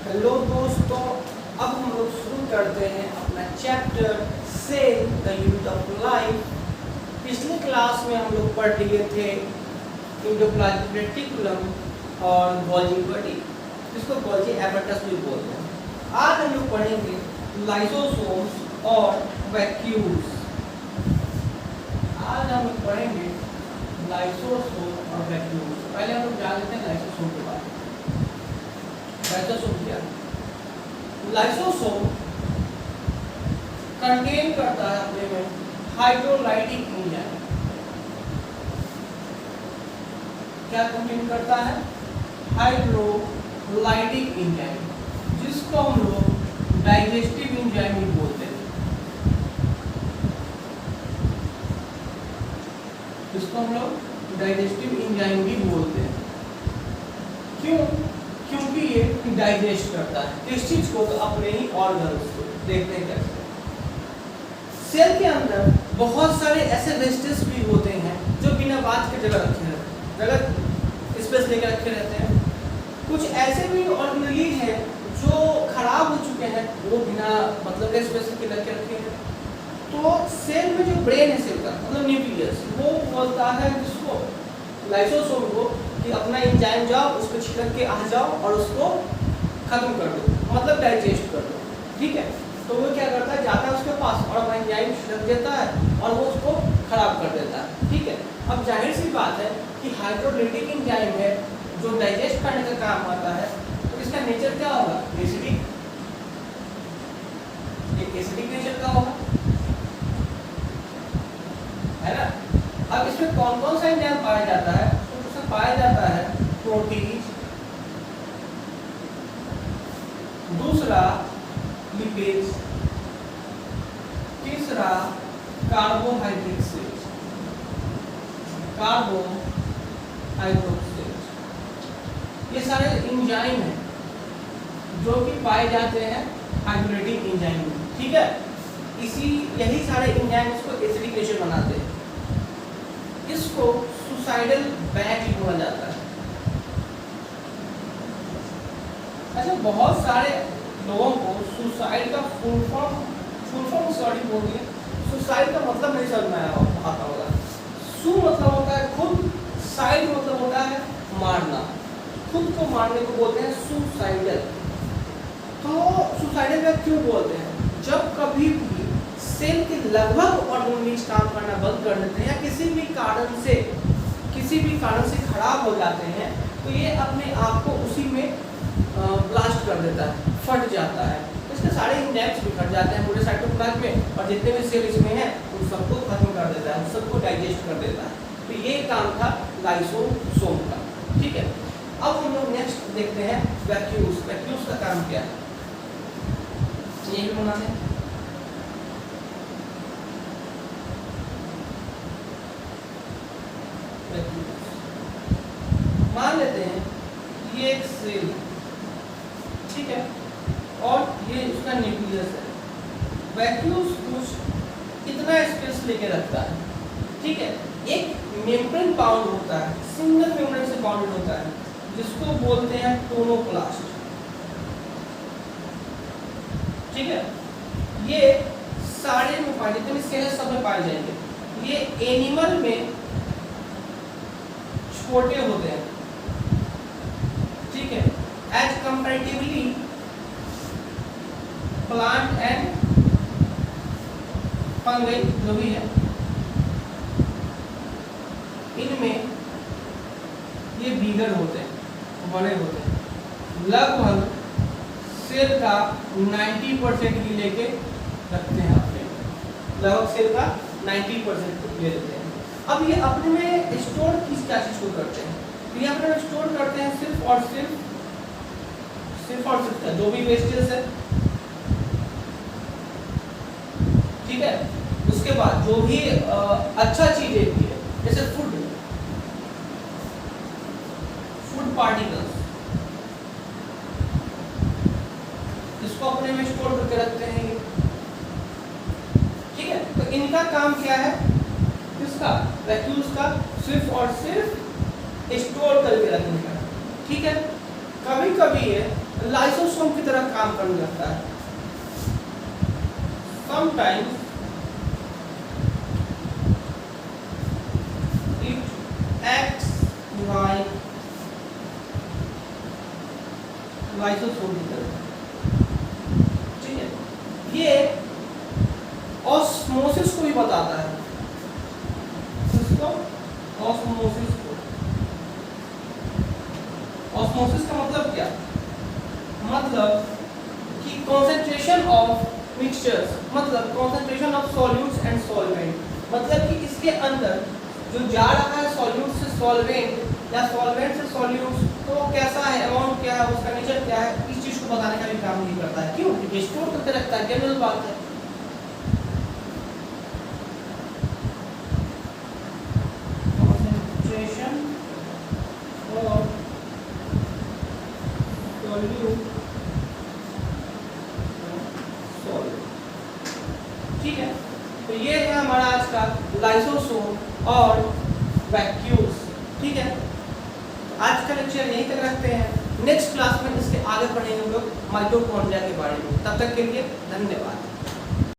Hello दोस्तों, अब हम लोग शुरू करते हैं अपना chapter cell the unit of life. पिछले क्लास में हम लोग पढ़ लिए थे एंडोप्लाज्मिक रेटिकुलम और गोल्गी बॉडी, जिसको गोल्गी एपेटस भी बोलते हैं। आज हम लोग पढ़ेंगे लाइसोसोम्स और वैक्यूल्स। आज हम लोग पढ़ेंगे लाइसोसोम और वैक्यूल्स। पहले हम लोग जान लेते हैं लाइसोसोम के बारे में। लाइसोसोम क्या है? लाइसोसोम कंटेन करता है अपने में हाइड्रोलाइटिक एंजाइम। क्या कंटेन करता है? हाइड्रोलाइटिक एंजाइम, जिसको हम लोग डाइजेस्टिव एंजाइम भी बोलते हैं। जिसको हम लोग डाइजेस्टिव एंजाइम भी बोलते हैं। क्यों? क्योंकि ये डाइजेस्ट करता है किस चीज को? तो अपने ही ऑर्गन्स को। देखते हैं कैसे। सेल के अंदर बहुत सारे ऐसे वेस्टेज भी होते हैं जो बिना बात के जगह रखे रहते हैं, जगह स्पेस लेकर रखे रहते हैं। कुछ ऐसे भी ऑर्गेनेलिज हैं जो खराब हो चुके हैं, वो बिना मतलब के स्पेस के रखे हैं। तो सेल में जो ब्रेन है सेल का, मतलब न्यूक्लियस, वो बोलता है जिसको लाइसोसोम को कि अपना एंजाइम जाओ, उसको छिड़क के आ जाओ और उसको खत्म कर दो, मतलब डाइजेस्ट कर दो। ठीक है, तो वो क्या करता है, जाता है उसके पास और अपना एंजाइम छिड़क देता है और वो उसको खराब कर देता है। ठीक है, अब जाहिर सी बात है कि हाइड्रोलाइटिक एंजाइम है जो डाइजेस्ट करने का काम आता है, तो इसका नेचर क्या होगा? एसिडिक। एसिडिक नेचर का होगा, है ना। अब इसमें कौन कौन सा एंजाइम पाया जाता है? तो उसमें पाया जाता है प्रोटीज, दूसरा लिपिड्स, तीसरा कार्बोहाइड्रेट्स, ये सारे एंजाइम हैं जो कि पाए जाते हैं हाइड्रोलाइटिक एंजाइम में। ठीक है, यही सारे एंजाइम इसको एसिडिक नेचर बनाते हैं। इसको सुसाइडल बैग भी बोला जाता है। अच्छा, बहुत सारे लोगों को सुसाइड का फुल फॉर्म सॉरी बोल दिए। सुसाइड का मतलब नहीं समझ में आता होगा। सु मतलब होता है खुद, साइड मतलब होता है मारना। खुद को मारने को बोलते हैं सुसाइडल। तो सुसाइडल बैग क्यों बोलते हैं? जब कभी भी सेल के लगभग ऑर्गेनेलिज काम करना बंद कर देते हैं या किसी भी कारण से खराब हो जाते हैं, तो ये अपने आप को उसी में ब्लास्ट कर देता है, फट जाता है। इसके सारे इंडेक्स भी फट जाते हैं पूरे साइटोप्लाज्म में, और जितने भी सेल इसमें हैं उन सबको खत्म कर देता है, उन सबको डाइजेस्ट कर देता है। तो ये काम था लाइसोसोम का। ठीक है, अब हम लोग नेक्स्ट देखते हैं वैक्यूल्स। वैक्यूल्स का काम क्या है? ये भी बना दें। मान लेते हैं ये एक सेल, ठीक है, और ये उसका न्यूक्लियस है। वैक्यूल्स कुछ इतना स्पेस लेके रखता है। ठीक है, एक मेम्ब्रेन बाउंड होता है, सिंगल मेम्ब्रेन से बाउंडेड होता है, जिसको बोलते हैं टोनोप्लास्ट। ठीक है, ये सारे में पाए, जितने सेल सब में पाए जाएंगे। ये एनिमल में छोटे होते हैं। ठीक है, as comparatively plant and fungi जो भी है, इनमें ये बिगर होते हैं, बड़े होते हैं। लगभग सेल का 90% ही लेके रखते हैं अपने में। लगभग सेल का 90% ले लेते हैं। अब ये अपने में स्टोर क्या चीज को करते हैं? तो ये अपने में स्टोर करते हैं सिर्फ और सिर्फ जो भी वेस्टेज है। ठीक है, उसके बाद जो भी अच्छा चीज है, जैसे फूड पार्टिकल्स, इसको अपने में स्टोर करके रखते हैं ये। ठीक है, तो इनका काम क्या है? किसका? वैक्यूल्स का सिर्फ और सिर्फ स्टोर करके रखने का। ठीक है, कभी कभी ये लाइसोसोम की तरह काम करने लगता है। Sometimes it acts like lysosome की तरह, ठीक है। ये ऑस्मोसिस को भी बताता है, इसको ऑस्मोसिस को। ऑस्मोसिस का मतलब क्या? मतलब कि कंसंट्रेशन ऑफ मिक्सचर्स, मतलब concentration of solutes and solvent, मतलब कि इसके अंदर जो जा रहा है सॉल्यूट से सॉल्वेंट या सॉल्वेंट से सॉल्यूट्स, तो वो कैसा है, अमाउंट क्या है, उसका नेचर क्या है, इस चीज को बताने का भी काम नहीं करता है। क्यों? क्योंकि स्टोर करके रखता है, जनरल बात है। कंसंट्रेशन ऑफ सॉल्यूट, ठीक है। तो ये है हमारा आज का लाइसोसोम और वैक्यूल्स, ठीक है। आज का लेक्चर यहीं तक रखते हैं। नेक्स्ट क्लास में इसके आगे पढ़ेंगे हम लोग माइटोकॉन्ड्रिया के बारे में। तब तक के लिए धन्यवाद।